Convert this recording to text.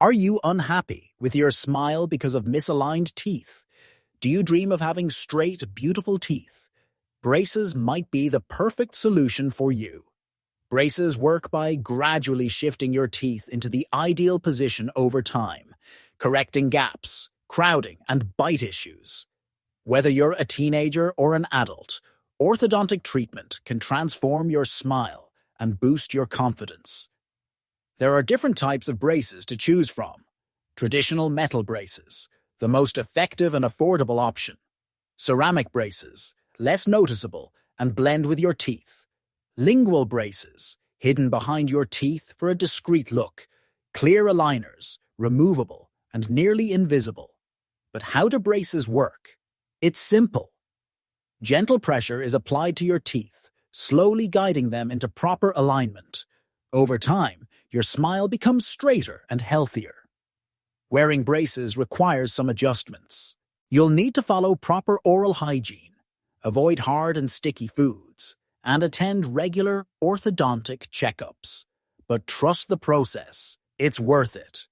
Are you unhappy with your smile because of misaligned teeth? Do you dream of having straight, beautiful teeth? Braces might be the perfect solution for you. Braces work by gradually shifting your teeth into the ideal position over time, correcting gaps, crowding, and bite issues. Whether you're a teenager or an adult, orthodontic treatment can transform your smile and boost your confidence. There are different types of braces to choose from. Traditional metal braces, the most effective and affordable option. Ceramic braces, less noticeable and blend with your teeth. Lingual braces, hidden behind your teeth for a discreet look. Clear aligners, removable and nearly invisible. But how do braces work? It's simple. Gentle pressure is applied to your teeth, slowly guiding them into proper alignment. Over time, your smile becomes straighter and healthier. Wearing braces requires some adjustments. You'll need to follow proper oral hygiene, avoid hard and sticky foods, and attend regular orthodontic checkups. But trust the process. It's worth it.